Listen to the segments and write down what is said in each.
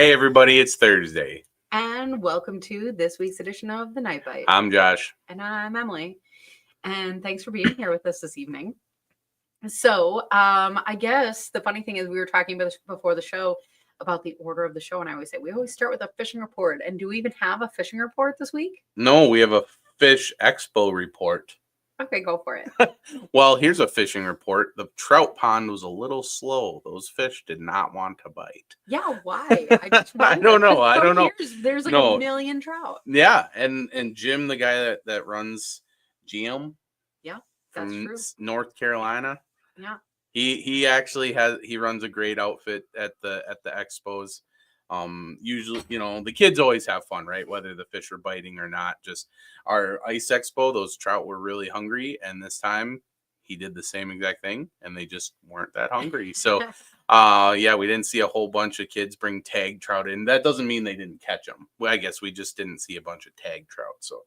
Hey everybody, it's Thursday. And welcome to this week's edition of The Night Bite. I'm Josh. And I'm Emily. And thanks for being here with us this evening. So, I guess the funny thing is we were talking about before the show about the order of the show, and I always say we always start with a fishing report. And do we even have a fishing report this week? No, we have a fish expo report. Okay, go for it. Well, here's a fishing report. The trout pond was a little slow. Those fish did not want to bite. Yeah, why? I just I don't know. I don't know. There's like No. a million trout. Yeah, and Jim, the guy that runs GM, Yeah, that's from true. North Carolina. Yeah. He actually runs a great outfit at the expos. Usually, the kids always have fun, right? Whether the fish are biting or not. Just our ice expo, those trout were really hungry, and this time he did the same exact thing, and they just weren't that hungry. So, yeah, we didn't see a whole bunch of kids bring tag trout in. That doesn't mean they didn't catch them. Well, I guess we just didn't see a bunch of tag trout. So,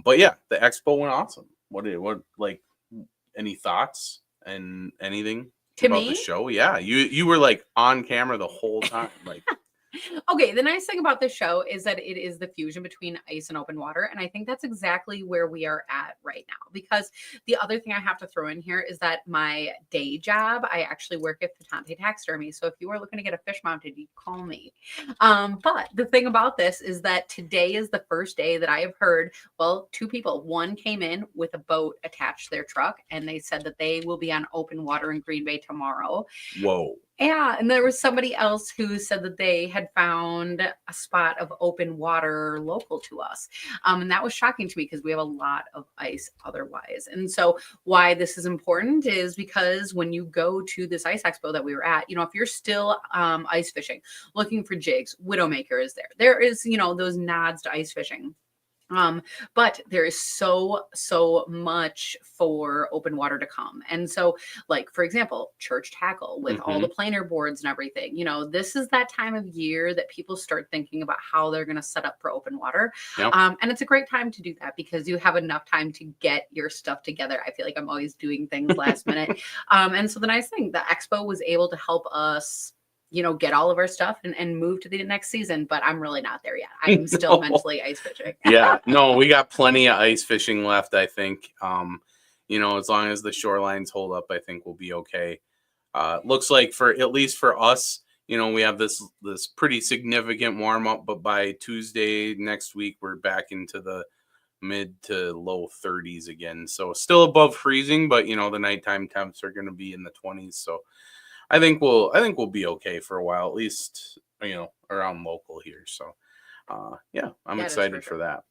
but yeah, the expo went awesome. What like any thoughts and anything about the show? Yeah, you were like on camera the whole time, like. Okay, the nice thing about this show is that it is the fusion between ice and open water. And I think that's exactly where we are at right now. Because the other thing I have to throw in here is that my day job, I actually work at Patente Taxidermy. So if you are looking to get a fish mounted, you call me. But the thing about this is that today is the first day that I have heard, well, two people. One came in with a boat attached to their truck, and they said that they will be on open water in Green Bay tomorrow. Whoa. Yeah, and there was somebody else who said that they had found a spot of open water local to us. And that was shocking to me because we have a lot of ice otherwise. And so why this is important is because when you go to this ice expo that we were at, if you're still ice fishing, looking for jigs, Widowmaker is there. There is, those nods to ice fishing. But there is so much for open water to come. And so, like, for example, church tackle with all the planer boards and everything, this is that time of year that people start thinking about how they're going to set up for open water. Yep. And it's a great time to do that because you have enough time to get your stuff together. I feel like I'm always doing things last minute. And so the nice thing, the expo was able to help us get all of our stuff and move to the next season, but I'm really not there yet. I'm still mentally ice fishing. Yeah, no, we got plenty of ice fishing left, I think. As long as the shorelines hold up, I think we'll be okay. Looks like at least for us, we have this pretty significant warm up, but by Tuesday next week, we're back into the mid to low 30s again. So still above freezing, but the nighttime temps are going to be in the 20s. So I think we'll be okay for a while, at least, around local here. So, yeah, I'm excited for that.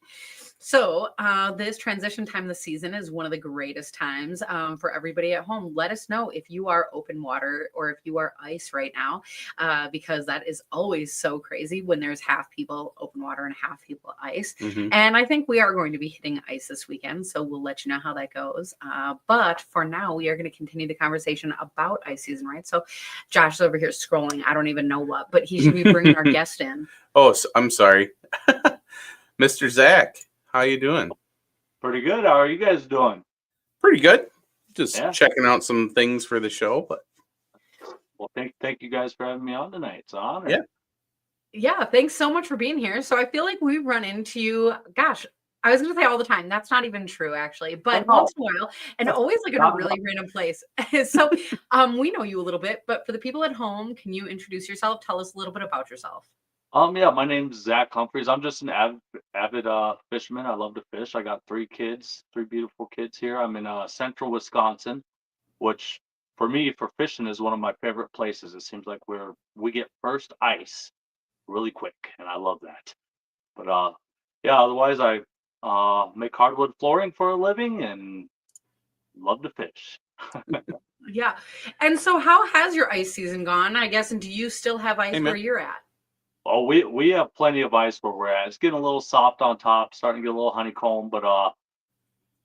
So this transition time of the season is one of the greatest times for everybody at home. Let us know if you are open water or if you are ice right now, because that is always so crazy when there's half people open water and half people ice. And I think we are going to be hitting ice this weekend, so we'll let you know how that goes. But for now, we are going to continue the conversation about ice season, right? So Josh is over here scrolling. I don't even know what, but he should be bringing our guest in. Oh, I'm sorry. Mr. Zach. How you doing? Pretty good. How are you guys doing? Pretty good. Just checking out some things for the show. But well, thank you guys for having me on tonight. It's an honor. Yeah. Thanks so much for being here. So I feel like we run into you. Gosh, I was going to say all the time. That's not even true, actually. But once in a while, and always like in a really random place. So we know you a little bit. But for the people at home, can you introduce yourself? Tell us a little bit about yourself. Yeah, my name's Zach Humphries. I'm just an avid fisherman. I love to fish. I got 3 kids, 3 beautiful kids here. I'm in central Wisconsin, which for me, for fishing, is one of my favorite places. It seems like we get first ice really quick, and I love that. But yeah, otherwise I make hardwood flooring for a living and love to fish. Yeah. And so how has your ice season gone, I guess, and do you still have ice where you're at? Oh, we have plenty of ice where we're at. It's getting a little soft on top, starting to get a little honeycomb, but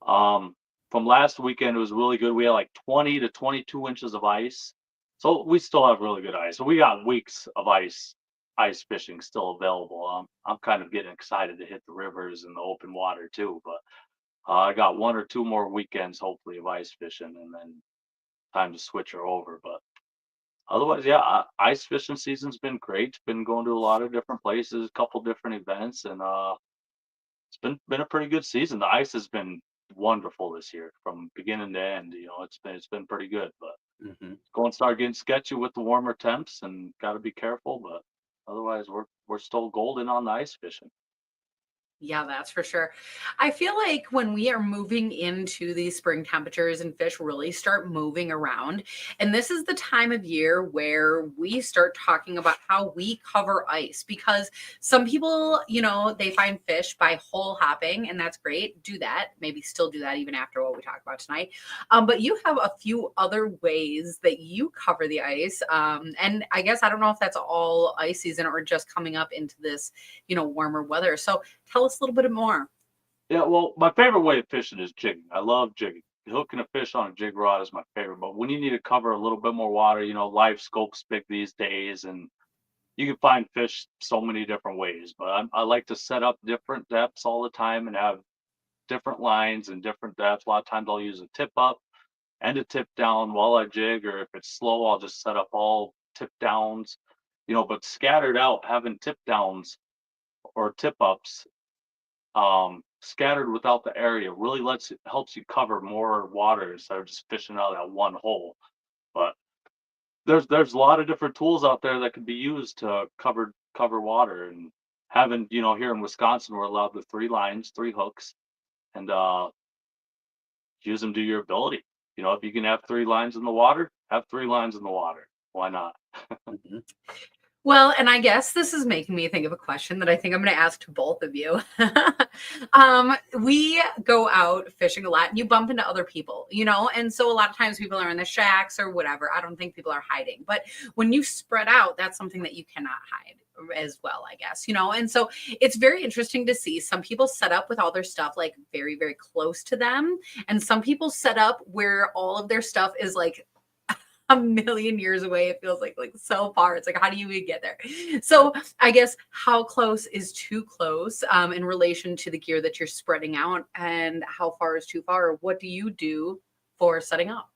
from last weekend it was really good. We had like 20 to 22 inches of ice. So we still have really good ice. So we got weeks of ice fishing still available. I'm kind of getting excited to hit the rivers and the open water too, but I got 1 or 2 more weekends hopefully of ice fishing and then time to switch her over. But Otherwise, yeah, ice fishing season's been great. Been going to a lot of different places, a couple different events, and it's been a pretty good season. The ice has been wonderful this year from beginning to end. It's been pretty good, but Mhm. going to start getting sketchy with the warmer temps, and got to be careful. But otherwise, we're still golden on the ice fishing. Yeah, that's for sure. I feel like when we are moving into these spring temperatures and fish really start moving around, and this is the time of year where we start talking about how we cover ice because some people, they find fish by hole hopping, and that's great. Do that. Maybe still do that even after what we talked about tonight. But you have a few other ways that you cover the ice. And I guess I don't know if that's all ice season or just coming up into this, warmer weather. So tell us a little bit more. Yeah, well, my favorite way of fishing is jigging. I love jigging. Hooking a fish on a jig rod is my favorite. But when you need to cover a little bit more water, live scope's big these days, and you can find fish so many different ways. But I like to set up different depths all the time and have different lines and different depths. A lot of times I'll use a tip up and a tip down while I jig, or if it's slow, I'll just set up all tip downs. But scattered out, having tip downs or tip ups scattered without the area really helps you cover more water instead of just fishing out of that one hole. But there's a lot of different tools out there that can be used to cover water. And having, here in Wisconsin, we're allowed the 3 lines, 3 hooks, and use them to your ability. If you can have 3 lines in the water, have 3 lines in the water. Why not? Mhm. Well, and I guess this is making me think of a question that I think I'm going to ask to both of you. We go out fishing a lot and you bump into other people, and so a lot of times people are in the shacks or whatever. I don't think people are hiding, but when you spread out, that's something that you cannot hide as well, I guess, and so it's very interesting to see some people set up with all their stuff like very, very close to them, and some people set up where all of their stuff is like a million years away. It feels like so far. It's like, how do you even get there? So I guess how close is too close in relation to the gear that you're spreading out, and how far is too far? What do you do for setting up?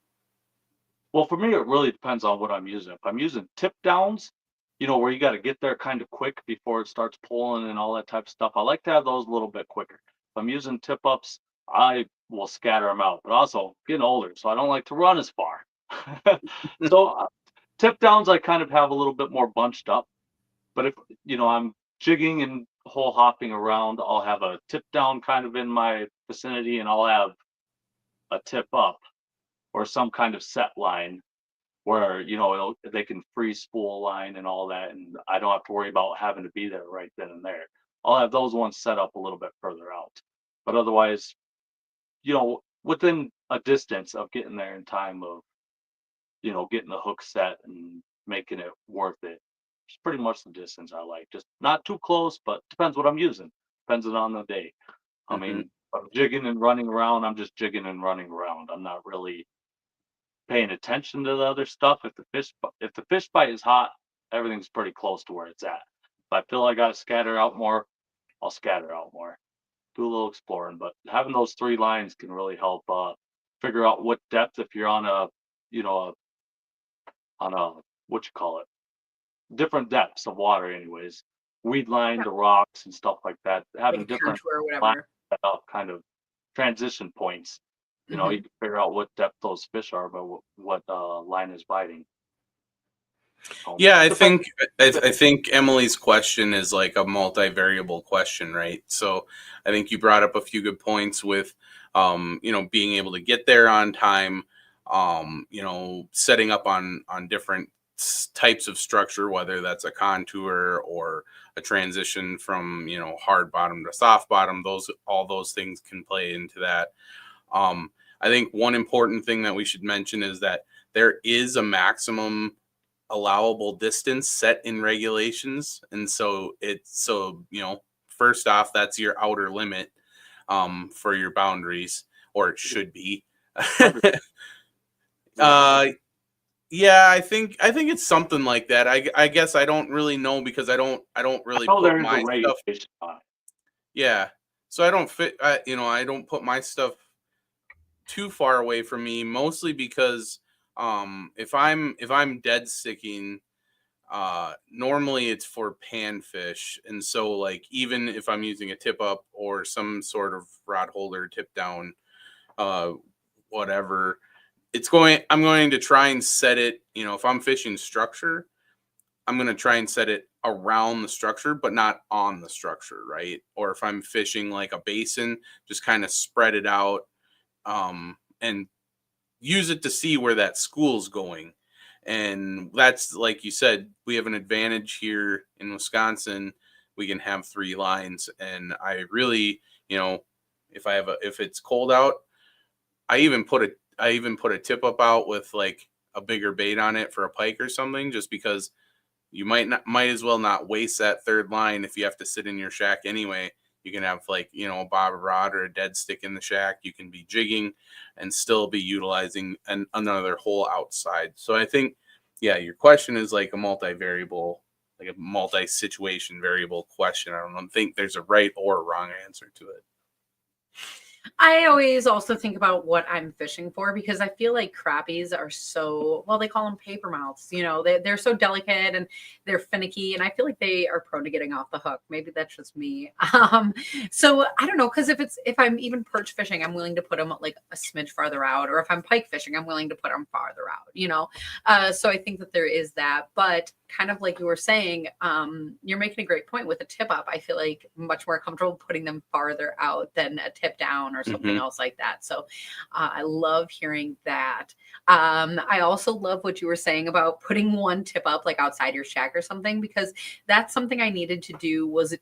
Well, for me, it really depends on what I'm using. If I'm using tip downs, where you got to get there kind of quick before it starts pulling and all that type of stuff, I like to have those a little bit quicker. If I'm using tip ups, I will scatter them out. But also, getting older, so I don't like to run as far. So tip downs, I kind of have a little bit more bunched up. But if I'm jigging and hole hopping around, I'll have a tip down kind of in my vicinity, and I'll have a tip up or some kind of set line where they can free spool line and all that, and I don't have to worry about having to be there right then and there. I'll have those ones set up a little bit further out, but otherwise, within a distance of getting there in time of getting the hook set and making it worth it. It's pretty much the distance I like. Just not too close, but depends what I'm using. Depends on the day. I mean, Mhm. if I'm jigging and running around, I'm just jigging and running around. I'm not really paying attention to the other stuff. If the fish bite is hot, everything's pretty close to where it's at. If I feel I got to scatter out more, I'll scatter out more. Do a little exploring, but having those 3 lines can really help figure out what depth. If you're on a you know on a what you call it, different depths of water, anyways, weed line Yeah, the rocks and stuff like that. like Having a different contour or lines whatever. set up, kind of transition points. You Hmm. can figure out what depth those fish are by what line is biting. Yeah, I Depends. think I think Emily's question is like a multivariable question, right? So I think you brought up a few good points with, being able to get there on time, setting up on different types of structure, whether that's a contour or a transition from hard bottom to soft bottom. All those things can play into that. I think one important thing that we should mention is that there is a maximum allowable distance set in regulations, and first off, that's your outer limit for your boundaries, or it should be. 100. Yeah, 100. uh yeah, I think it's something like that. I guess I don't really know because I don't I really know put there is a my stuff. regulation on it. Yeah, so I don't put my stuff too far away from me, mostly because If I'm dead sticking, normally it's for panfish, and so like even if I'm using a tip up or some sort of rod holder, tip down, uh, whatever, I'm going to try and set it. If I'm fishing structure, I'm going to try and set it around the structure, but not on the structure, right? Or if I'm fishing like a basin, just kind of spread it out, and use it to see where that school's going. And that's like you said, we have an advantage here in Wisconsin. We can have 3 lines, and I really, if it's cold out, I even put a tip up out with like a bigger bait on it for a pike or something, just because you might as well not waste that 3rd line if you have to sit in your shack anyway. You can have like, a bobber rod or a dead stick in the shack. You can be jigging and still be utilizing another hole outside. So I think, yeah, your question is like a multi-variable, like a multi-situation variable question. I don't think there's a right or a wrong answer to it. I always also think about what I'm fishing for, because I feel like crappies are so, well, they call them paper mouths. They're so delicate and they're finicky, and I feel like they are prone to getting off the hook. Maybe that's just me. So I don't know, because if I'm even perch fishing, I'm willing to put them like a smidge farther out, or if I'm pike fishing, I'm willing to put them farther out. So I think that there is that, but kind of like you were saying, you're making a great point with a tip up. I feel like much more comfortable putting them farther out than a tip down or something else like that. So I love hearing that. I also love what you were saying about putting one tip up like outside your shack or something, because that's something I needed to do. Was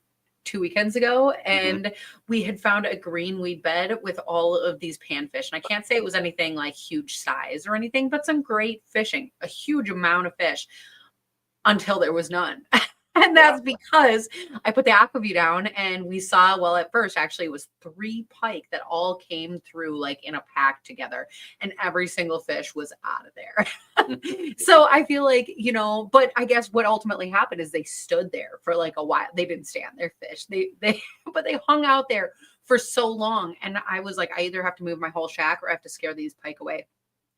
2 weekends ago, and we had found a green weed bed with all of these panfish. And I can't say it was anything like huge size or anything, but some great fishing, a huge amount of fish, until there was none. And that's because I put the aquaview down, and we saw, well, at first actually it was 3 pike that all came through like in a pack together, and every single fish was out of there. So I feel like, but I guess what ultimately happened is they stood there for like a while. They didn't stand their fish. But they hung out there for so long. And I was like, I either have to move my whole shack or I have to scare these pike away.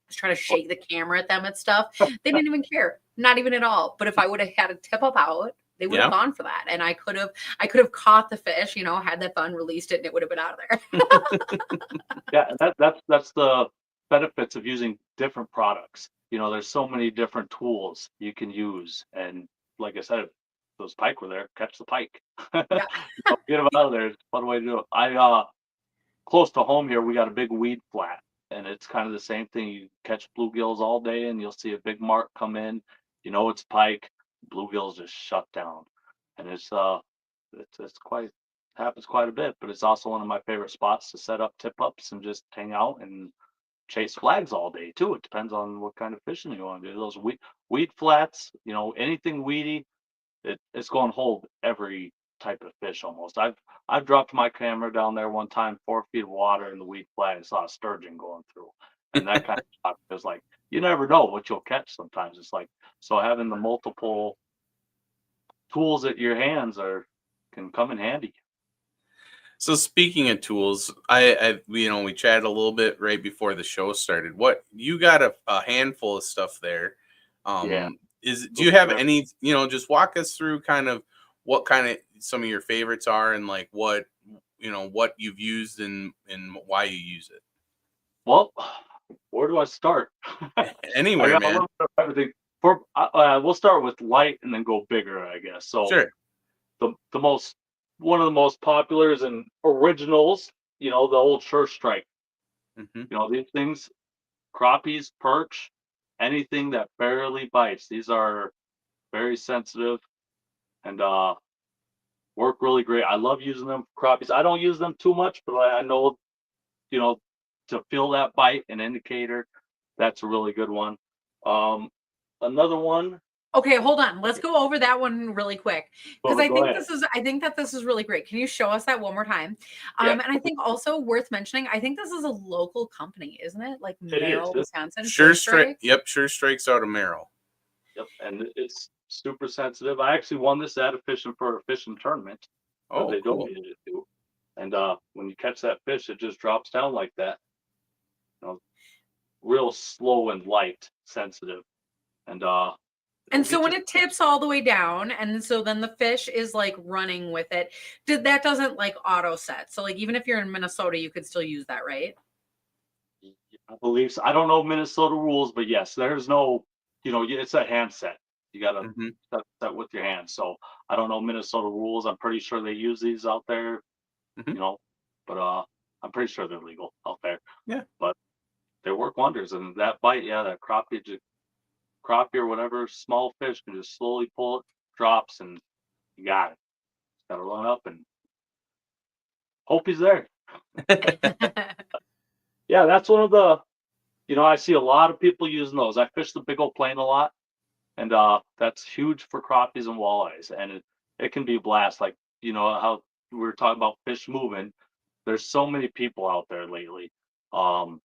Was trying to shake the camera at them and stuff. They didn't even care, not even at all. But if I would have had a tip up out, they would have gone for that, and I could have caught the fish, had that fun, released it, and it would have been out of there. Yeah, that's the benefits of using different products. There's so many different tools you can use, and like I said, if those pike were there, catch the pike. Yeah. Get them out of there. It's a fun way to do it. Close to home here, we got a big weed flat, and it's kind of the same thing. You catch bluegills all day, and you'll see a big mark come in. It's pike. Bluegills just shut down, and it's quite happens quite a bit. But it's also one of my favorite spots to set up tip ups and just hang out and chase flags all day too. It depends on what kind of fishing you want to do. Those weed flats, anything weedy, it's going to hold every type of fish almost. I've dropped my camera down there one time, 4 feet of water in the weed flat, and saw a sturgeon going through, and that kind of stuff is like, you never know what you'll catch. Sometimes it's like, so having the multiple tools at your hands can come in handy. So speaking of tools, we chatted a little bit right before the show started. What you got a handful of stuff there. Yeah. Do you have any, just walk us through kind of what kind of some of your favorites are, and like what you've used and why you use it? Well, where do I start? Anywhere, I got man. a little bit of everything. We'll start with light and then go bigger, I guess. So Sure. one of the most populars and originals, the old Sure Strike. These things, crappies, perch, anything that barely bites. These are very sensitive and work really great. I love using them for crappies. I don't use them too much, but I know, to feel that bite, an indicator, that's a really good one. Another one. Okay, hold on. Let's go over that one really quick, because I think that this is really great. Can you show us that one more time? And I think also worth mentioning, I think this is a local company, isn't it? Like Merrill, Wisconsin. Sure Strike. Yep, Sure Strike's out of Merrill. Yep, and it's super sensitive. I actually won this at a fishing tournament. Oh, they cool. donated it to. And when you catch that fish, it just drops down like that. real slow and light, sensitive, and And it'll so get when you. it tips all the way down, and so then the fish is like running with it, that doesn't like auto set. So like even if you're in Minnesota, you could still use that, right? I believe so. I don't know Minnesota rules, but yes, there's no, it's a handset. You got to Hmm. set with your hands. So I don't know Minnesota rules. I'm pretty sure they use these out there, Hmm. you know, but I'm pretty sure they're legal out there. Yeah. But they work wonders. And that bite, yeah, that crappie or whatever small fish can just slowly pull it, drops, and you got it. Got to run up and hope he's there. Yeah, that's one of the. I see a lot of people using those. I fish the big old plane a lot. And that's huge for crappies and walleyes, and it can be a blast. Like how we were talking about fish moving. There's so many people out there lately um,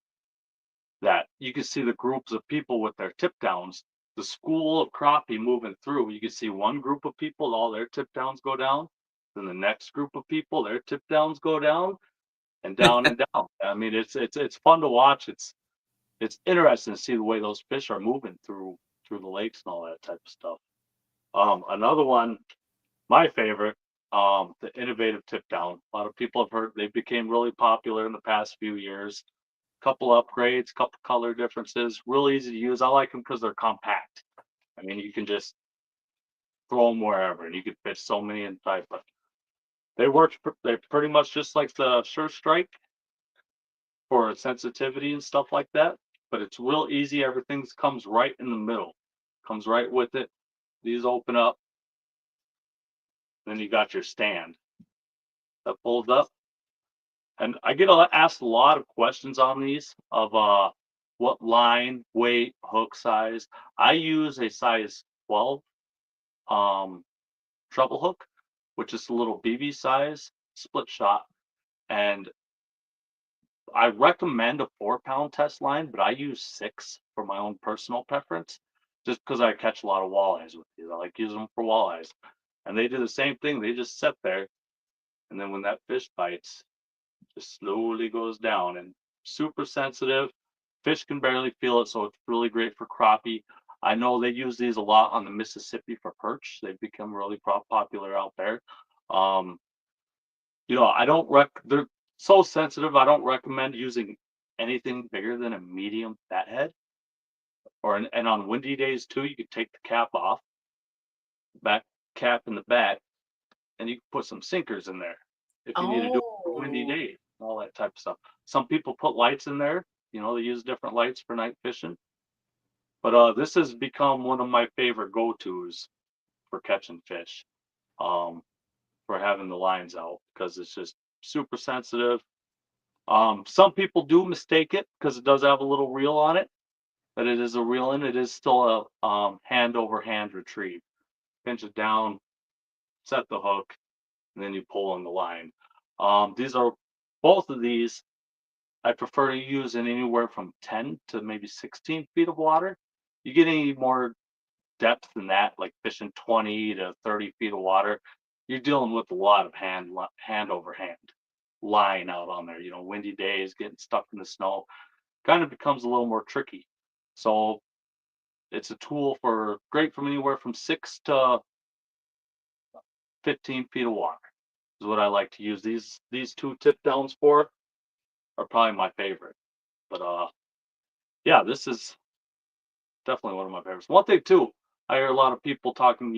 that you can see the groups of people with their tip downs. The school of crappie moving through. You can see one group of people, all their tip downs go down. Then the next group of people, their tip downs go down and down and down. I mean, it's fun to watch. It's interesting to see the way those fish are moving through the lakes and all that type of stuff. Another one, my favorite, the innovative tip down. A lot of people have heard they became really popular in the past few years. Couple upgrades, couple color differences, real easy to use. I like them because they're compact. I mean, you can just throw them wherever, and you can fit so many inside. But they're pretty much just like the Sure Strike for sensitivity and stuff like that. But it's real easy. Everything comes right in the middle, comes right with it. These open up, then you got your stand that folds up. And I get asked a lot of questions on these of what line, weight, hook size. I use a size 12 um, treble hook, which is a little BB size split shot. And I recommend a 4 pound test line, but I use 6 for my own personal preference, just because I catch a lot of walleyes with these. I like using them for walleyes. And they do the same thing. They just sit there. And then when that fish bites, just slowly goes down and super sensitive. Fish can barely feel it, so it's really great for crappie. I know they use these a lot on the Mississippi for perch. They've become really popular out there. Um, I don't they're so sensitive. I don't recommend using anything bigger than a medium fathead. And on windy days too, you could take the cap off, back cap in the back, and you can put some sinkers in there if you need to do it for windy Oh, days, all that type of stuff. Some people put lights in there. They use different lights for night fishing. But this has become one of my favorite go-tos for catching fish, um, for having the lines out because it's just super sensitive. Some people do mistake it because it does have a little reel on it, but it is a reel and it is still a hand over hand retrieve. Pinch it down, set the hook, and then you pull on the line. These are both of these I prefer to use in anywhere from 10 to maybe 16 feet of water. You get any more depth than that, like fishing 20 to 30 feet of water, you're dealing with a lot of hand over hand line out on there. Windy days, getting stuck in the snow, kind of becomes a little more tricky. So it's a tool for great from anywhere from 6 to 15 feet of water is what I like to use. These two tip downs for are probably my favorite. But yeah, this is definitely one of my favorites. One thing too, I hear a lot of people talking,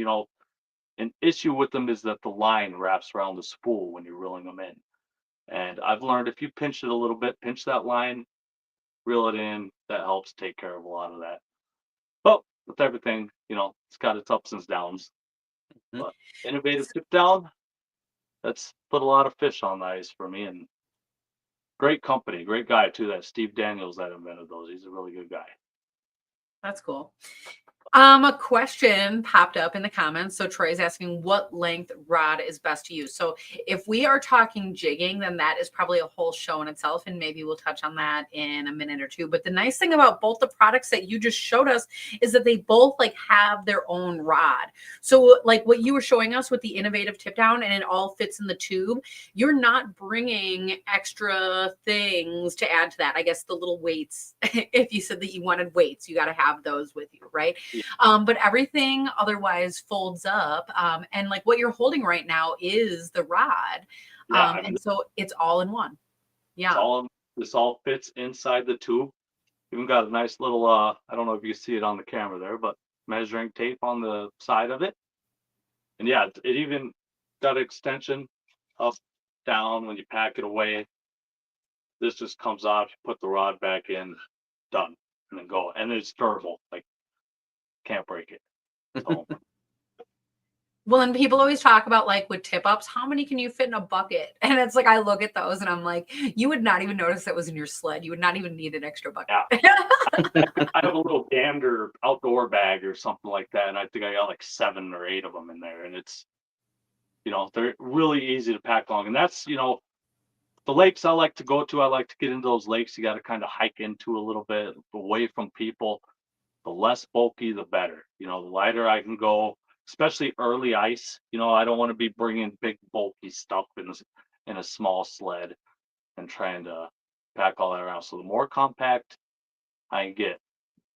an issue with them is that the line wraps around the spool when you're reeling them in. And I've learned if you pinch it a little bit, pinch that line, reel it in, that helps take care of a lot of that. But with everything, it's got its ups and downs. Mhm. But innovative tip down, that's put a lot of fish on the ice for me and great company, great guy too. That Steve Daniels that invented those. He's a really good guy. that's cool. A question popped up in the comments. So Troy's asking what length rod is best to use. So if we are talking jigging, then that is probably a whole show in itself, and maybe we'll touch on that in a minute or two. But the nice thing about both the products that you just showed us is that they both like have their own rod. So like what you were showing us with the innovative tip down, and it all fits in the tube. You're not bringing extra things to add to that. I guess the little weights. If you said that you wanted weights, you got to have those with you, right? Yeah, But everything otherwise folds up. And like what you're holding right now is the rod. yeah. I mean, And so it's all in one. it's Yeah. all this all fits inside the tube. Even got a nice little I don't know if you see it on the camera there, but measuring tape on the side of it. And yeah, it even got extension up, down when you pack it away. This just comes off, you put the rod back in, done, and then go. And it's durable, like can't break it. So Well, and people always talk about like with tip ups, how many can you fit in a bucket? And it's like I look at those and I'm like, you would not even notice that was in your sled. You would not even need an extra bucket. yeah, I have a little gander outdoor bag or something like that, and I think I got like 7 or 8 of them in there, and it's they're really easy to pack along, and that's the lakes I like to go to. I like to get into those lakes. You got to kind of hike into a little bit away from people. The less bulky, the better. The lighter I can go, especially early ice. I don't want to be bringing big bulky stuff in a small sled and trying to pack all that around. So the more compact I can get,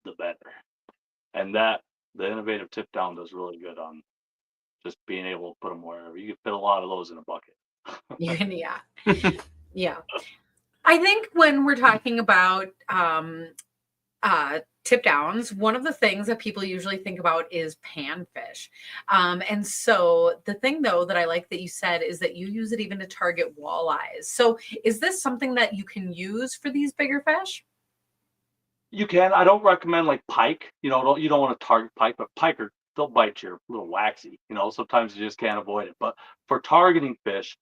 the better. And that the innovative tip down does really good on just being able to put them wherever. You can fit a lot of those in a bucket. Yeah. Yeah. I think when we're talking about tip downs, one of the things that people usually think about is panfish. And so the thing though that I like that you said is that you use it even to target walleyes. So is this something that you can use for these bigger fish? You can. I don't recommend like pike. You don't want to target pike, but pike are they'll bite you a little waxy. Sometimes you just can't avoid it. But for targeting fish,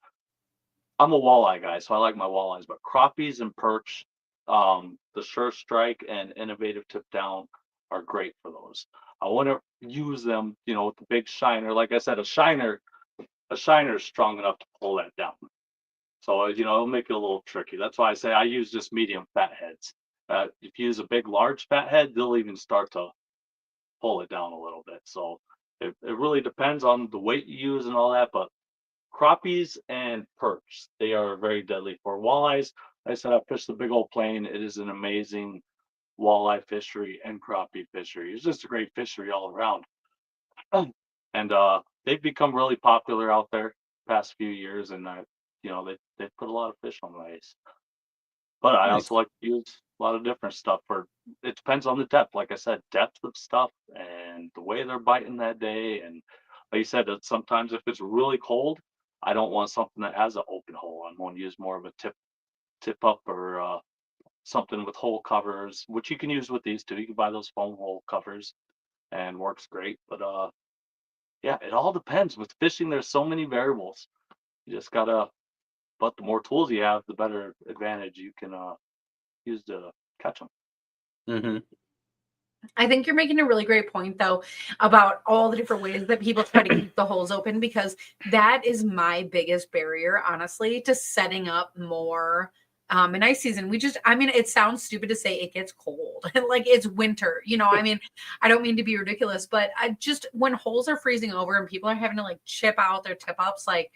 I'm a walleye guy, so I like my walleyes. But crappies and perch, the Sure Strike and Innovative Tip Down are great for those. I want to use them, with the big shiner. Like I said, a shiner is strong enough to pull that down. So it'll make it a little tricky. That's why I say I use just medium fat heads. If you use a big, large fat head, they'll even start to pull it down a little bit. So it really depends on the weight you use and all that. But crappies and perch, they are very deadly for walleyes. Like I said, I fished the big old plain. It is an amazing walleye fishery and crappie fishery. It's just a great fishery all around. And they've become really popular out there past few years, and they put a lot of fish on the ice. But I also Nice. like to use a lot of different stuff for it depends on the depth. Like I said, depth of stuff and the way they're biting that day. And like you said, that sometimes if it's really cold, I don't want something that has an open hole. I'm going to use more of a tip up or something with hole covers, which you can use with these too. You can buy those foam hole covers and works great. But yeah, it all depends. With fishing, there's so many variables. You just gotta but the more tools you have, the better advantage you can use to catch them. Hmm. I think you're making a really great point, though, about all the different ways that people try to keep the holes open, because that is my biggest barrier, honestly, to setting up more. In ice season, I mean, it sounds stupid to say it gets cold, like it's winter, I mean, I don't mean to be ridiculous, but I just, when holes are freezing over and people are having to like chip out their tip ups, like,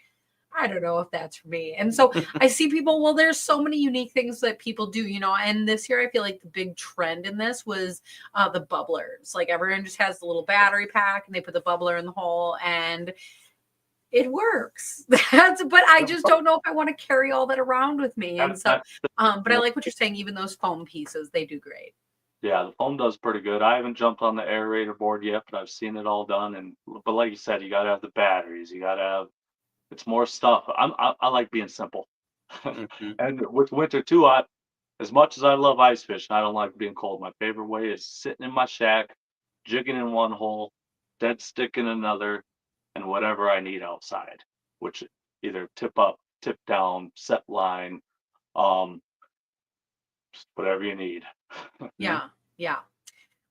I don't know if that's for me. And so I see people, well, there's so many unique things that people do, and this year I feel like the big trend in this was the bubblers. Like everyone just has the little battery pack and they put the bubbler in the hole and it works. But I just don't know if I want to carry all that around with me. And That, so, that, but I like what you're saying, even those foam pieces, they do great. yeah, the foam does pretty good. I haven't jumped on the aerator board yet, but I've seen it all done. But like you said, you got to have the batteries. You got to have it's more stuff. I like being simple. Hmm. And with winter too, as much as I love ice fishing, I don't like being cold. My favorite way is sitting in my shack, jigging in one hole, dead stick in another, and whatever I need outside, which either tip up, tip down, set line, um, just whatever you need. Yeah. Yeah.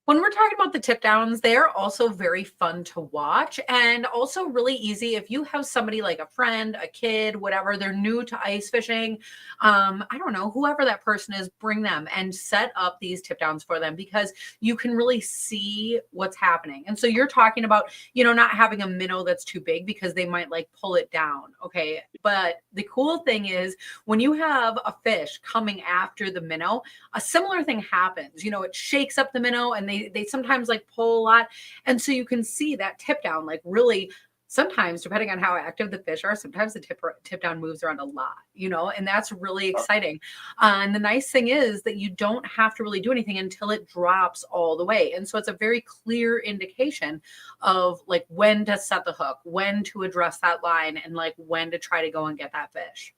When we're talking about the tip downs, they're also very fun to watch and also really easy if you have somebody like a friend, a kid, whatever, they're new to ice fishing. I don't know, whoever that person is, bring them and set up these tip downs for them because you can really see what's happening. And so you're talking about, not having a minnow that's too big because they might like pull it down. Okay. But the cool thing is when you have a fish coming after the minnow, a similar thing happens. It shakes up the minnow and they sometimes like pull a lot. And so you can see that tip down, like really sometimes depending on how active the fish are, sometimes the tip down moves around a lot, and that's really exciting. And the nice thing is that you don't have to really do anything until it drops all the way. And so it's a very clear indication of like when to set the hook, when to address that line, and like when to try to go and get that fish.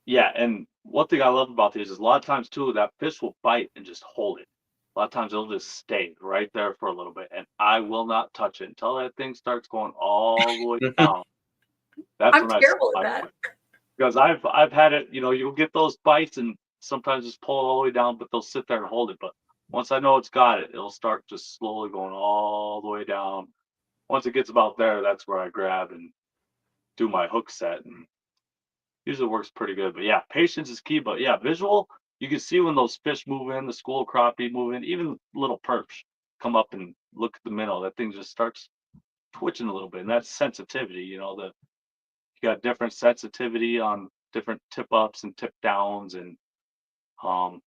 Yeah, and one thing I love about these is a lot of times too that fish will bite and just hold it. A lot of times it'll just stay right there for a little bit, and I will not touch it until that thing starts going all the way down. That's I'm when I terrible at stop that. it. Because I've had it, you'll get those bites and sometimes just pull it all the way down, but they'll sit there and hold it. But once I know it's got it, it'll start just slowly going all the way down. Once it gets about there, that's where I grab and do my hook set, and usually works pretty good. But yeah, patience is key. But yeah, visual, you can see when those fish move in, the school crappie move in, even little perch come up and look at the minnow. That thing just starts twitching a little bit, and that's sensitivity. You got different sensitivity on different tip ups and tip downs, and um,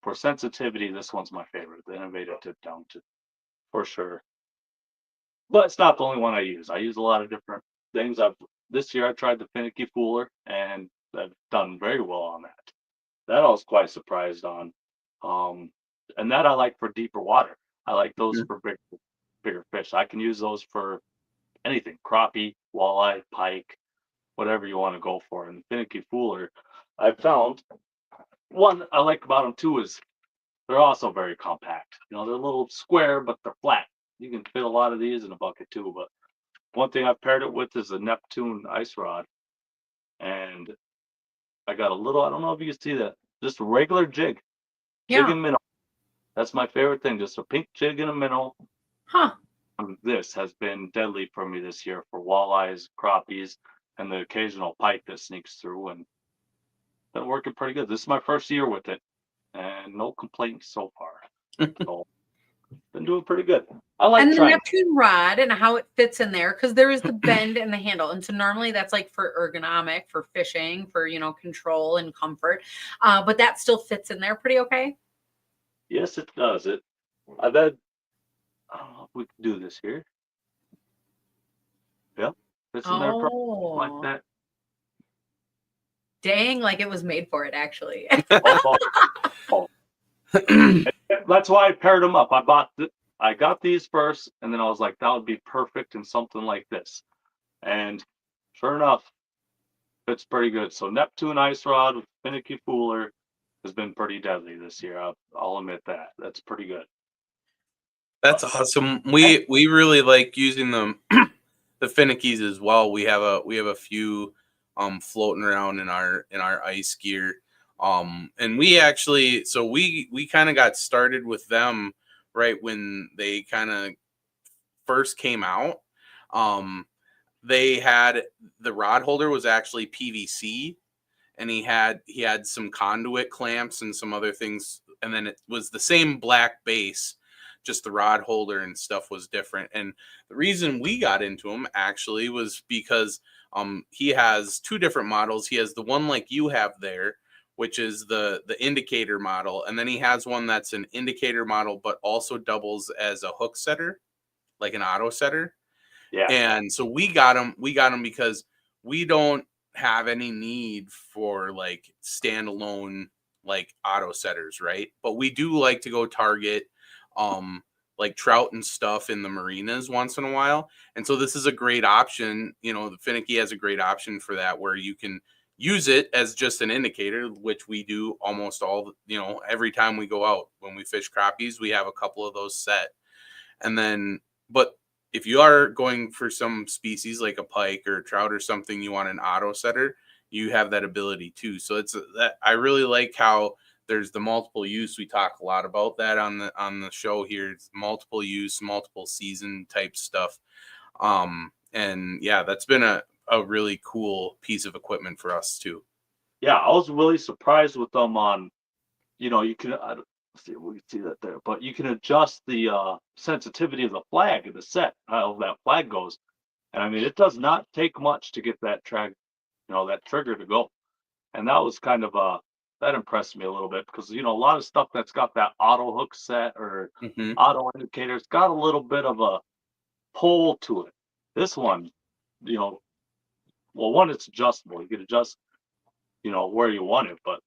for sensitivity, this one's my favorite, the innovative tip down, for sure. But it's not the only one I use. I use a lot of different things. This year I tried the finicky fooler, and I've done very well on that. That I was quite surprised on. Um, and that I like for deeper water. I like those for bigger fish. I can use those for anything, crappie, walleye, pike, whatever you want to go for. And the finicky fooler, I found one I like about them too is they're also very compact. They're a little square, but they're flat. You can fit a lot of these in a bucket too. But one thing I've paired it with is a Neptune ice rod, and I got a little. I don't know if you can see that. Just a regular jig Yeah. and minnow. That's my favorite thing. Just a pink jig and a minnow. Huh. This has been deadly for me this year for walleyes, crappies, and the occasional pike that sneaks through, and been working pretty good. This is my first year with it, and no complaints so far. So been doing pretty good. I like And the trying. Neptune rod and how it fits in there, because there is the bend and the handle. And so normally that's like for ergonomic, for fishing, for, control and comfort. But that still fits in there pretty okay. Yes, it does. I've had. I don't know if we can do this here. Yep, fits in there like Oh, that. dang, like it was made for it, actually. Oh, oh. That's why I paired them up. I got these first, and then I was like, that would be perfect in something like this. And sure enough, fits pretty good. So Neptune ice rod with finicky fooler has been pretty deadly this year. I'll admit that. That's pretty good. That's awesome. We really like using them the finickies as well. We have a few floating around in our ice gear. And we kind of got started with them right when they kind of first came out. Um they had the rod holder was actually PVC, and he had some conduit clamps and some other things, and then it was the same black base, just the rod holder and stuff was different. And the reason we got into him actually was because he has two different models. He has the one like you have there, which is the indicator model, and then he has one that's an indicator model but also doubles as a hook setter, like an auto setter. Yeah. And so we got him because we don't have any need for like standalone like auto setters, right? But we do like to go target like trout and stuff in the marinas once in a while. And so this is a great option. The finicky has a great option for that, where you can use it as just an indicator, which we do almost every time we go out. When we fish crappies, we have a couple of those set. And then, but if you are going for some species like a pike or a trout or something, you want an auto setter, you have that ability too. So it's that I really like how there's the multiple use. We talk a lot about that on the show here. It's multiple use, multiple season type stuff. And yeah, that's been a really cool piece of equipment for us too. Yeah, I was really surprised with them on, you can, I don't see if we can see that there, but you can adjust the sensitivity of the flag in the set, how that flag goes. And I mean, it does not take much to get that that trigger to go. And that was kind of that impressed me a little bit because a lot of stuff that's got that auto hook set or Mm-hmm. auto indicators got a little bit of a pull to it. This one, you know, well, one, it's adjustable. You can adjust, where you want it, but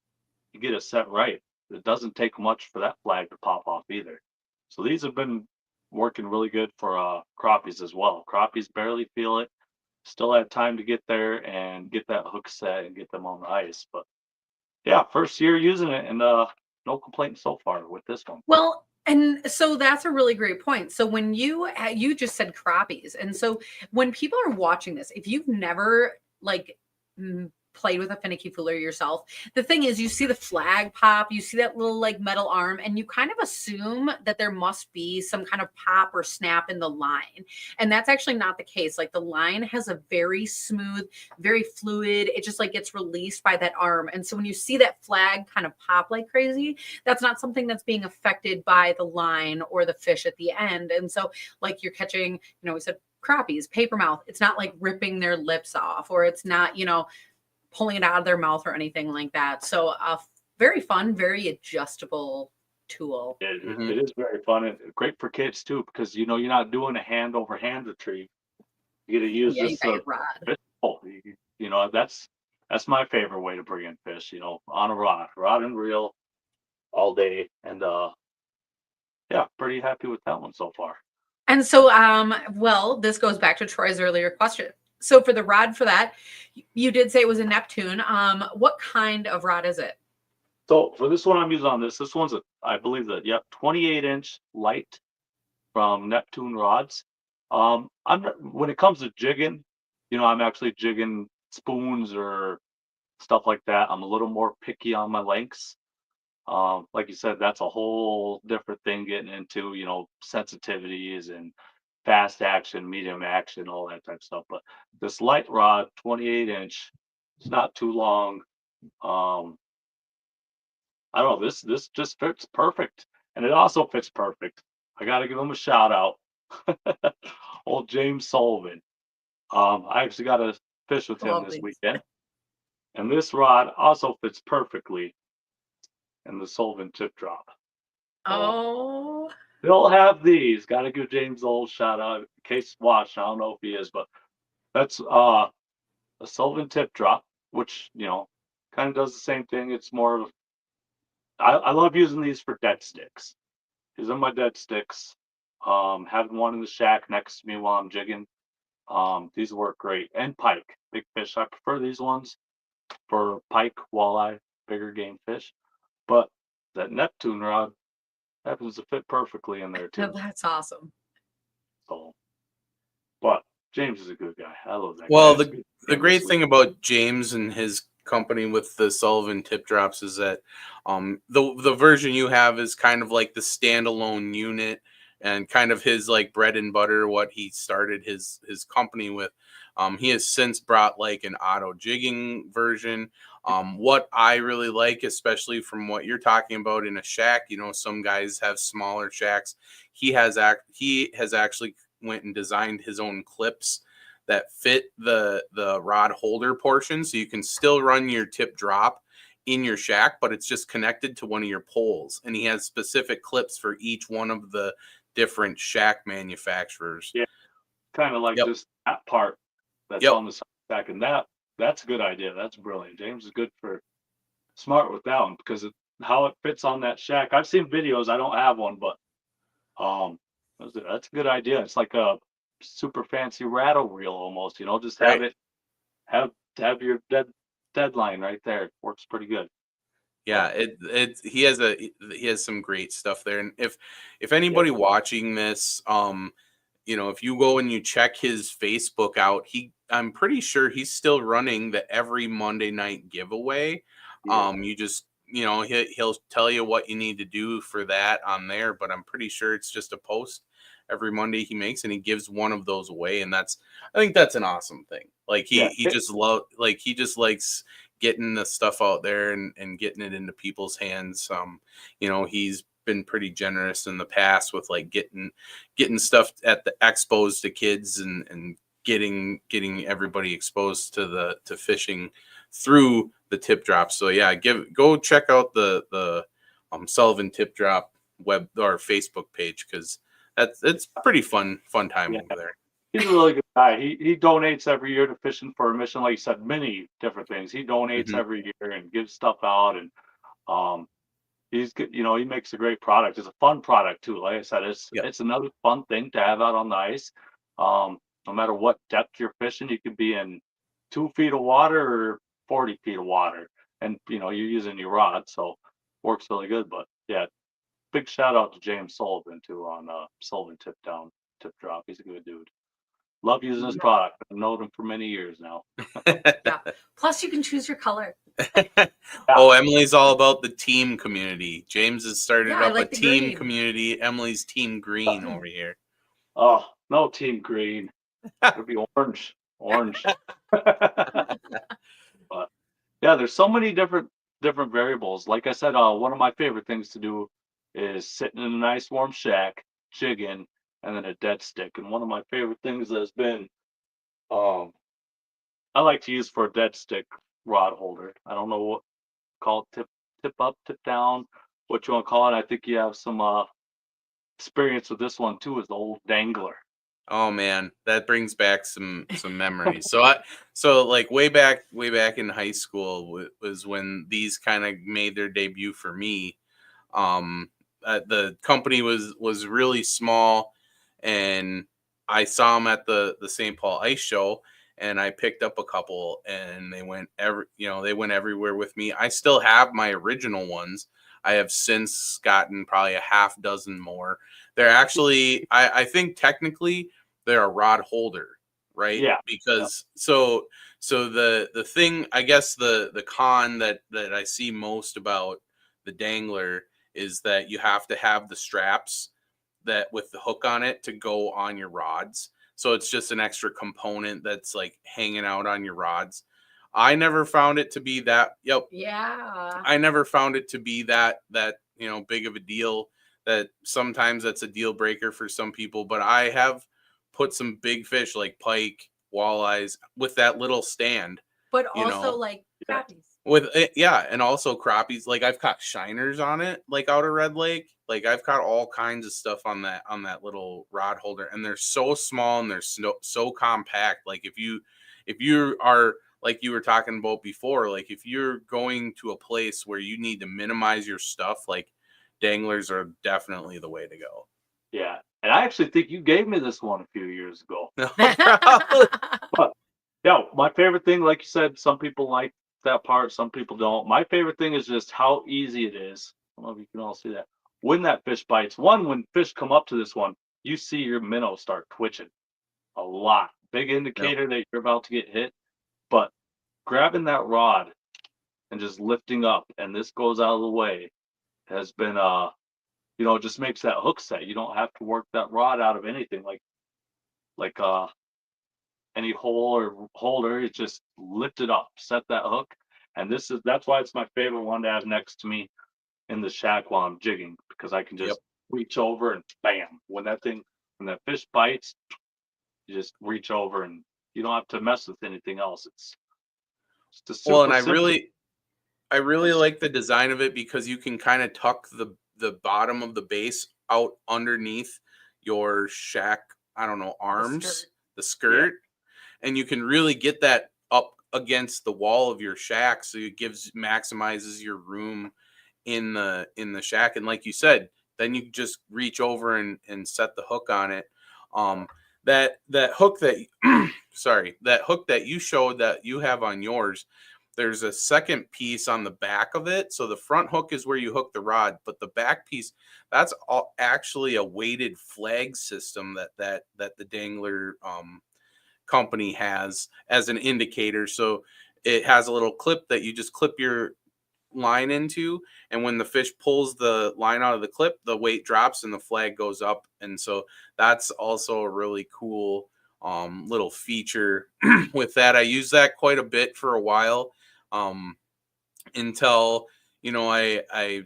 you get it set right. It doesn't take much for that flag to pop off either. So these have been working really good for crappies as well. Crappies barely feel it. Still had time to get there and get that hook set and get them on the ice. But yeah, first year using it and no complaints so far with this one. Well, and so that's a really great point. So when you just said crappies, and so when people are watching this, if you've never like played with a finicky fooler yourself, the thing is you see the flag pop, you see that little like metal arm, and you kind of assume that there must be some kind of pop or snap in the line. And that's actually not the case. Like the line has a very smooth, very fluid, it just like gets released by that arm. And so when you see that flag kind of pop like crazy, that's not something that's being affected by the line or the fish at the end. And so like you're catching, we said crappies, paper mouth, it's not like ripping their lips off, or it's not, pulling it out of their mouth or anything like that. So very fun, very adjustable tool. It is very fun and great for kids too, because you're not doing a hand over hand retrieve. You get to use this rod. That's my favorite way to bring in fish. On a rod and reel, all day, and yeah, pretty happy with that one so far. And so, well, this goes back to Troy's earlier question. So for the rod for that, you did say it was a Neptune. What kind of rod is it? So for this one I'm using on this one's I believe 28-inch light from Neptune rods. When it comes to jigging, I'm actually jigging spoons or stuff like that. I'm a little more picky on my lengths. Like you said, that's a whole different thing getting into, sensitivities and fast action, medium action, all that type of stuff. But this light rod, 28-inch, it's not too long. I don't know, this just fits perfect. And it also fits perfect. I got to give him a shout out. Old James Sullivan. I actually got to fish with him this weekend. And this rod also fits perfectly in the Sullivan tip drop. Oh. They'll have these. Got to give James a little shout out in case watching. I don't know if he is, but that's a Sullivan tip drop, which kind of does the same thing. It's more of I love using these for dead sticks. These are my dead sticks. Having one in the shack next to me while I'm jigging. These work great. And pike, big fish. I prefer these ones for pike, walleye, bigger game fish. But that Neptune rod happens to fit perfectly in there too. That's awesome. So, but James is a good guy. I love that. Well, guy. the great thing about James and his company with the Sullivan tip drops is that the version you have is kind of like the standalone unit and kind of his like bread and butter, what he started his company with. He has since brought like an auto jigging version. What I really like, especially from what you're talking about in a shack, some guys have smaller shacks. He has actually went and designed his own clips that fit the rod holder portion, so you can still run your tip drop in your shack, but it's just connected to one of your poles. And he has specific clips for each one of the different shack manufacturers. Yeah, kind of like just that part that's on the back, and that's a good idea. That's brilliant. James is smart with that one because how it fits on that shack. I've seen videos. I don't have one, but that's a good idea. It's like a super fancy rattle reel almost. Just have it have your deadline right there. It works pretty good. Yeah, he has some great stuff there. And if anybody watching this, if you go and you check his Facebook out, I'm pretty sure he's still running the every Monday night giveaway. You just he'll tell you what you need to do for that on there, but I'm pretty sure it's just a post every Monday he makes, and he gives one of those away, and I think that's an awesome thing. Like he just likes getting the stuff out there and getting it into people's hands. He's been pretty generous in the past with like getting stuff at the expos to kids and getting everybody exposed to fishing through the tip drop. So yeah, go check out the Sullivan Tip Drop web or Facebook page, because it's pretty fun time over there. He's a really good guy. He donates every year to Fishing for a Mission, like you said, many different things. He donates every year and gives stuff out, and he's good. He makes a great product. It's a fun product too. Like I said, it's another fun thing to have out on the ice. No matter what depth you're fishing, you could be in 2 feet of water or 40 feet of water, and you're using your rod, so works really good. But yeah, big shout out to James Sullivan too on Sullivan Tip Drop. He's a good dude. Love using his product. I've known him for many years now. Yeah. Plus, you can choose your color. Oh, Emily's all about the team community. James has started up a team green community. Emily's team green over here. Oh, no team green. It'll be orange. But yeah, there's so many different variables. Like I said, one of my favorite things to do is sitting in a nice warm shack, jigging, and then a dead stick. And one of my favorite things has been, I like to use for a dead stick rod holder. I don't know what call it, tip up, tip down, what you want to call it. I think you have some experience with this one too, is the old dangler. Oh man, that brings back some memories. So like way back in high school was when these kind of made their debut for me. The company was really small, and I saw them at the St. Paul Ice Show, and I picked up a couple, and they went everywhere with me. I still have my original ones. I have since gotten probably a half dozen more. They're actually, I think technically they're a rod holder, right? Yeah. Because so the thing, I guess the con that I see most about the dangler is that you have to have the straps that with the hook on it to go on your rods. So it's just an extra component that's like hanging out on your rods. I never found it to be that. Yep. Yeah. I never found it to be that big of a deal. That sometimes that's a deal breaker for some people, but I have put some big fish like pike, walleyes with that little stand. But also like crappies. With it, yeah, and also crappies. Like I've caught shiners on it, like out of Red Lake. Like I've caught all kinds of stuff on that little rod holder, and they're so small and they're so compact. Like if you are like you were talking about before, like if you're going to a place where you need to minimize your stuff, like danglers are definitely the way to go. Yeah, and I actually think you gave me this one a few years ago. But yeah, my favorite thing, like you said, some people like that part, some people don't. My favorite thing is just how easy it is. I don't know if you can all see that. When that fish bites, when fish come up to this one, you see your minnow start twitching a lot. Big indicator that you're about to get hit. But grabbing that rod and just lifting up, and this goes out of the way, has been just makes that hook set. You don't have to work that rod out of anything like any hole or holder. It's just lift it up, set that hook, and that's why it's my favorite one to have next to me in the shack while I'm jigging, because I can just reach over and bam. When that fish bites, you just reach over and you don't have to mess with anything else. It's just super and simple. I really like the design of it because you can kind of tuck the bottom of the base out underneath your shack, I don't know, arms, the skirt, and you can really get that up against the wall of your shack, so it maximizes your room in the shack. And like you said, then you just reach over and set the hook on it. That hook that that hook that you showed that you have on yours, there's a second piece on the back of it. So the front hook is where you hook the rod, but the back piece, that's actually a weighted flag system that the dangler company has as an indicator. So it has a little clip that you just clip your line into, and when the fish pulls the line out of the clip, the weight drops and the flag goes up. And so that's also a really cool little feature with that. I used that quite a bit for a while, until I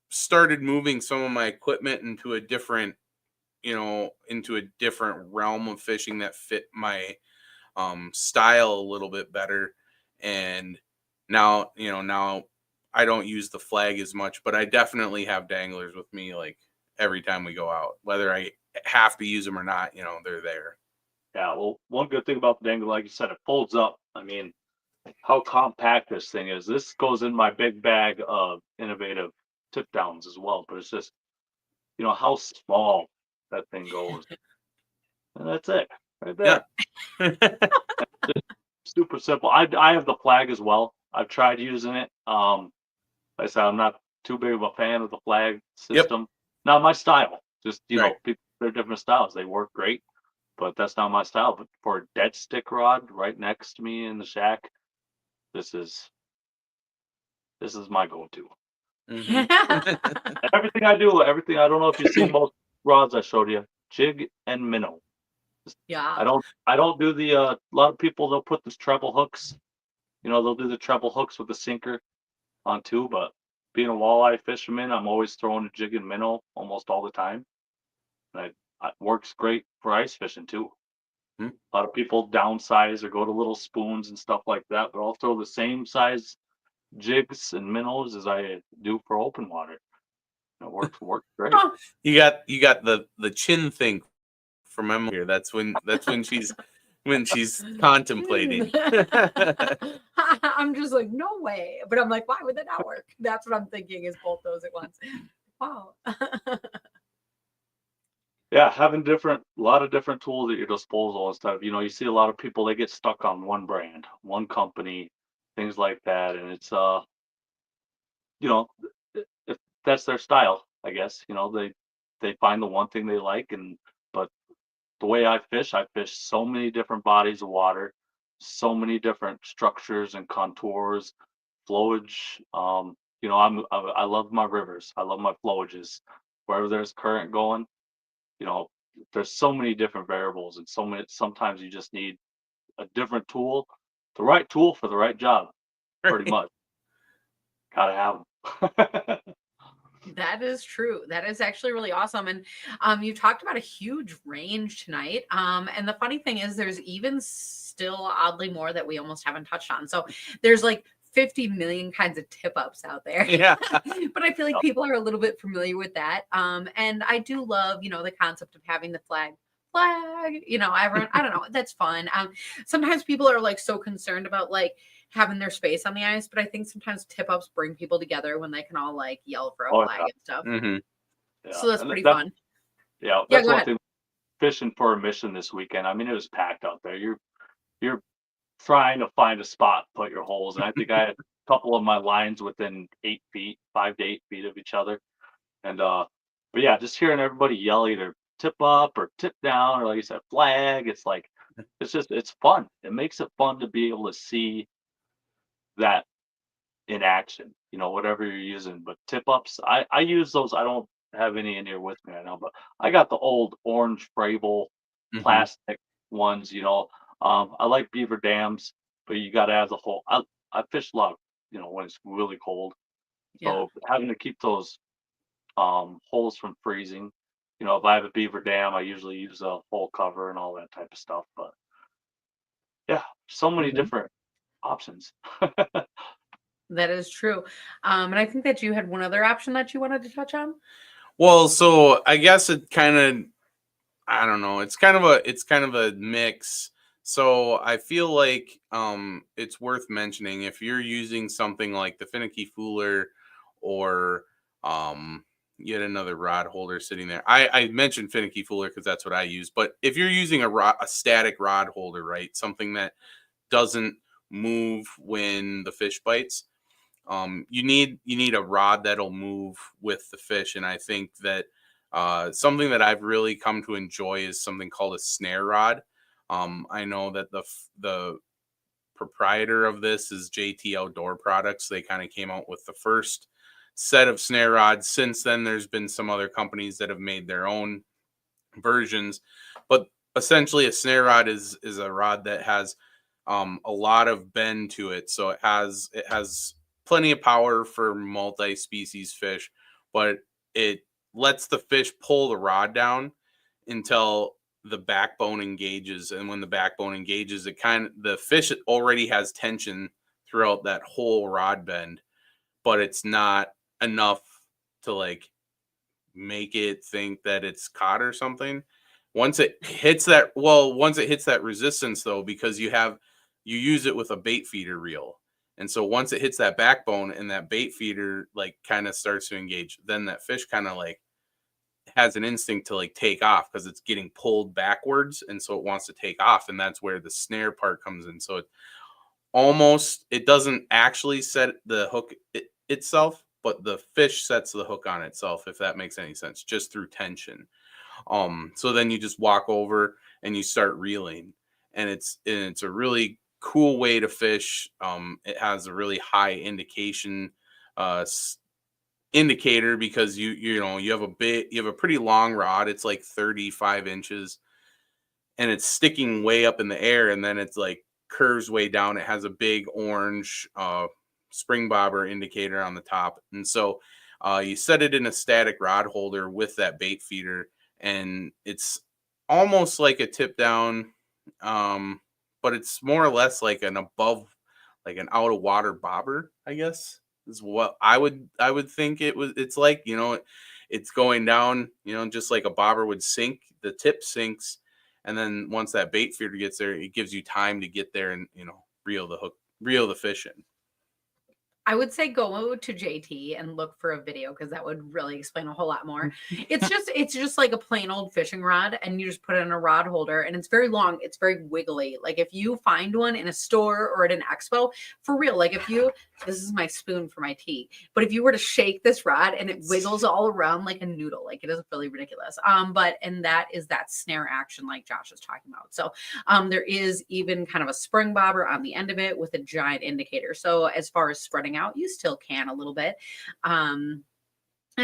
started moving some of my equipment into a different realm of fishing that fit my style a little bit better. And now I don't use the flag as much, but I definitely have danglers with me like every time we go out, whether I have to use them or not. They're there. Yeah, well, one good thing about the dangler, like you said, it folds up. I mean, how compact this thing is. This goes in my big bag of innovative tip downs as well, but it's just, how small that thing goes. And that's it right Yeah. there. Super simple. I have the flag as well. I've tried using it. Like I said, I'm not too big of a fan of the flag system. Not my style. Just, Right. people, they're different styles. They work great, but that's not my style. But for a dead stick rod right next to me in the shack, this is my go-to. Mhm. Everything I do, I don't know if you've seen most rods I showed you, jig and minnow. Yeah. I don't do the a lot of people, they'll put this treble hooks, they'll do the treble hooks with the sinker on too, but being a walleye fisherman, I'm always throwing a jig and minnow almost all the time. And it works great for ice fishing too. Hmm. A lot of people downsize or go to little spoons and stuff like that, but I'll throw the same size jigs and minnows as I do for open water. It works great. You got the chin thing from Emma here. That's when she's contemplating. I'm just like, no way. But I'm like, why would that not work? That's what I'm thinking is both those at once. Wow. Yeah, having a lot of different tools at your disposal instead of, you see a lot of people, they get stuck on one brand, one company, things like that. And it's, you know, if that's their style, I guess, they find the one thing they like. But the way I fish so many different bodies of water, so many different structures and contours, flowage. I love my rivers. I love my flowages. Wherever there's current going, you know, there's so many different variables and sometimes you just need a different tool, the right tool for the right job, pretty Right. much. Gotta have them. That is true. That is actually really awesome. And you talked about a huge range tonight. And the funny thing is there's even still oddly more that we almost haven't touched on. So there's like 50 million kinds of tip ups out there. Yeah. But I feel like people are a little bit familiar with that. And I do love, the concept of having the flag, everyone, I don't know, that's fun. Sometimes people are like so concerned about like having their space on the ice, but I think sometimes tip ups bring people together when they can all like yell for a Oh flag yeah, and stuff. Hmm. yeah, So that's and pretty that's fun. yeah, Yeah, that's go one ahead. thing. Fishing for a mission this weekend. I mean, it was packed out there. You're trying to find a spot, put your holes, and I think I had a couple of my lines within 8 feet, 5 to 8 feet of each other. And but yeah, just hearing everybody yell either tip up or tip down, or like you said, flag. It's like it's fun. It makes it fun to be able to see that in action. Whatever you're using. But tip ups, I use those. I don't have any in here with me right now, but I got the old orange Fravel Hmm. plastic ones. I like beaver dams, but you got to have the whole. I fish a lot, when it's really cold. Yeah. So having to keep those holes from freezing. If I have a beaver dam, I usually use a full cover and all that type of stuff. But yeah, so many Hmm. different options. That is true. And I think that you had one other option that you wanted to touch on. Well, so I guess it kind of, I don't know. It's kind of a mix. So I feel like it's worth mentioning if you're using something like the finicky fooler or yet another rod holder sitting there. I mentioned finicky fooler because that's what I use. But if you're using a static rod holder, right, something that doesn't move when the fish bites, you need a rod that'll move with the fish. And I think that something that I've really come to enjoy is something called a snare rod. I know that the proprietor of this is JT Outdoor Products. They kind of came out with the first set of snare rods. Since then, there's been some other companies that have made their own versions, but essentially a snare rod is a rod that has a lot of bend to it, so it has plenty of power for multi-species fish, but it lets the fish pull the rod down until the backbone engages, and when the backbone engages, the fish already has tension throughout that whole rod bend, but it's not enough to like make it think that it's caught or something. Once it hits that resistance though, because you use it with a bait feeder reel. And so once it hits that backbone and that bait feeder like kind of starts to engage, then that fish kind of like has an instinct to like take off because it's getting pulled backwards, and so it wants to take off, and that's where the snare part comes in. So it doesn't actually set the hook itself, but the fish sets the hook on itself, if that makes any sense, just through tension. So then you just walk over and you start reeling, and it's a really cool way to fish. It has a really high uh indicator because you have a pretty long rod. It's like 35 inches, and it's sticking way up in the air, and then it's like curves way down. It has a big orange spring bobber indicator on the top, and so you set it in a static rod holder with that bait feeder, and it's almost like a tip down, but it's more or less like like an out of water bobber, I guess is what I would think it's like, it's going down, just like a bobber would sink, the tip sinks, and then once that bait feeder gets there, it gives you time to get there and, reel the fish in. I would say go to JT and look for a video because that would really explain a whole lot more. It's just like a plain old fishing rod, and you just put it in a rod holder, and it's very long. It's very wiggly. Like if you find one in a store or at an expo, for real, like this is my spoon for my tea, but if you were to shake this rod and it wiggles all around like a noodle, like it is really ridiculous. And that is that snare action like Josh is talking about. So there is even kind of a spring bobber on the end of it with a giant indicator. So as far as spreading out, you still can a little bit and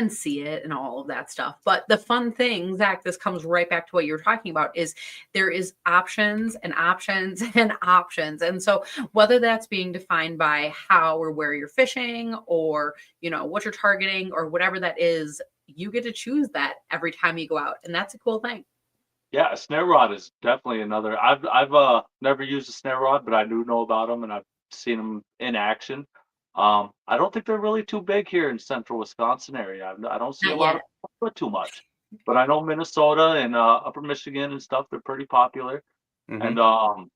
see it and all of that stuff. But the fun thing, Zach, this comes right back to what you were talking about, is there is options and options and options. And so whether that's being defined by how or where you're fishing, or what you're targeting, or whatever that is, you get to choose that every time you go out, and that's a cool thing. Yeah, a snare rod is definitely another. I've never used a snare rod, but I do know about them and I've seen them in action. I don't think they're really too big here in central Wisconsin area. I don't see a Not lot of yet. people too much, but I know Minnesota and Upper Michigan and stuff, they're pretty popular. Mm-hmm. And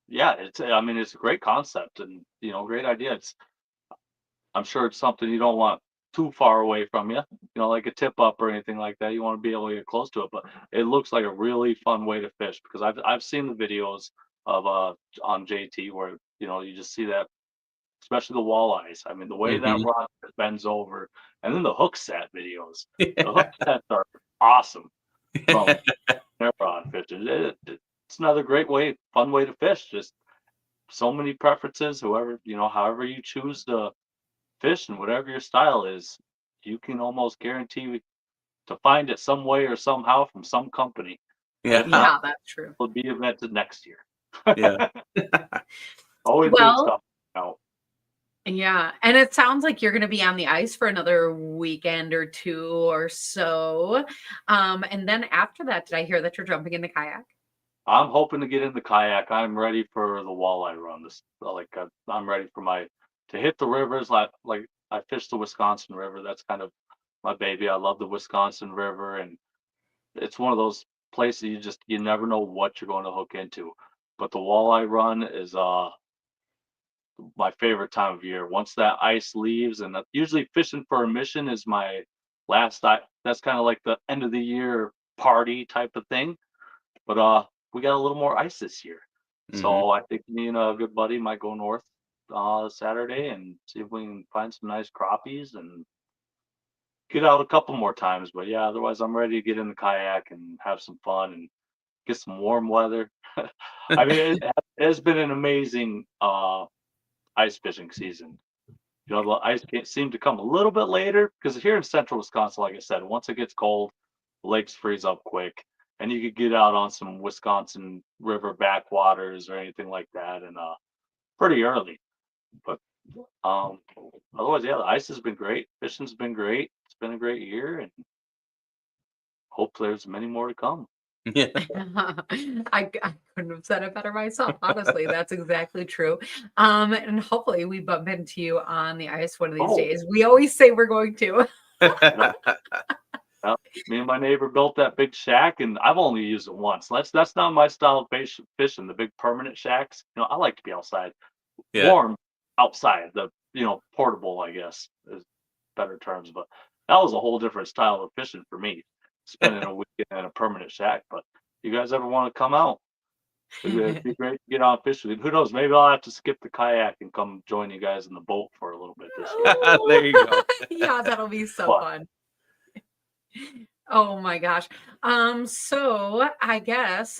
yeah, I mean it's a great concept and great idea. I'm sure it's something you don't want too far away from you, like a tip up or anything like that. You want to be able to get close to it, but it looks like a really fun way to fish because I've seen the videos of on JT where you just see that, especially the walleyes. I mean, the way that Mm-hmm. rod bends over, and then the hook set videos. The hook Yeah. sets are awesome from snare rod fishing. It's another great way, fun way to fish. Just so many preferences. However you choose to fish and whatever your style is, you can almost guarantee to find it some way or somehow from some company. And if Yeah. not, Yeah, that's true. it'll be invented next year. Yeah. Always good Well, stuff out. yeah, and it sounds like you're going to be on the ice for another weekend or two or so. And then after that, did I hear that you're jumping in the kayak? I'm hoping to get in the kayak. I'm ready for the walleye run. I'm ready for to hit the rivers. Like I fish the Wisconsin River. That's kind of my baby. I love the Wisconsin River, and it's one of those places you never know what you're going to hook into. But the walleye run is my favorite time of year. Once that ice leaves, and usually fishing for a mission is my last. That's kind of like the end of the year party type of thing. But we got a little more ice this year, Mm-hmm. so I think me and a good buddy might go north Saturday and see if we can find some nice crappies and get out a couple more times. But yeah, otherwise I'm ready to get in the kayak and have some fun and get some warm weather. I mean, it has been an amazing ice fishing season. You know, the ice seemed to come a little bit later because here in central Wisconsin, like I said, once it gets cold, the lakes freeze up quick, and you could get out on some Wisconsin River backwaters or anything like that, and pretty early. But um, otherwise, yeah, the ice has been great. Fishing's been great. It's been a great year, and hope there's many more to come. Yeah. I couldn't have said it better myself. Honestly, that's exactly true. And hopefully we bump into you on the ice one of these Oh, days. We always say we're going to. me and my neighbor built that big shack, and I've only used it once. That's not my style of fishing. The big permanent shacks. You know, I like to be outside, Yeah. warm outside. The portable, I guess, is better terms. But that was a whole different style of fishing for me. Spending a weekend in a permanent shack. But you guys ever want to come out? It'd be great to get on fishing. Who knows? Maybe I'll have to skip the kayak and come join you guys in the boat for a little bit this year. There you go. Yeah, that'll be so But fun. Oh my gosh. So I guess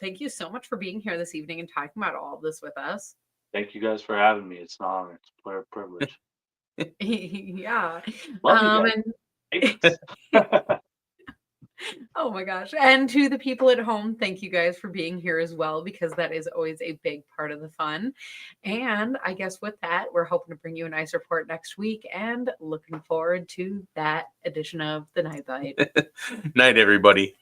thank you so much for being here this evening and talking about all of this with us. thank you guys for having me. It's an honor. It's a privilege. Yeah. Love you And guys. oh my gosh. And to the people at home, thank you guys for being here as well, because that is always a big part of the fun. And I guess with that, we're hoping to bring you a nice report next week and looking forward to that edition of the Night Bite. Night, everybody.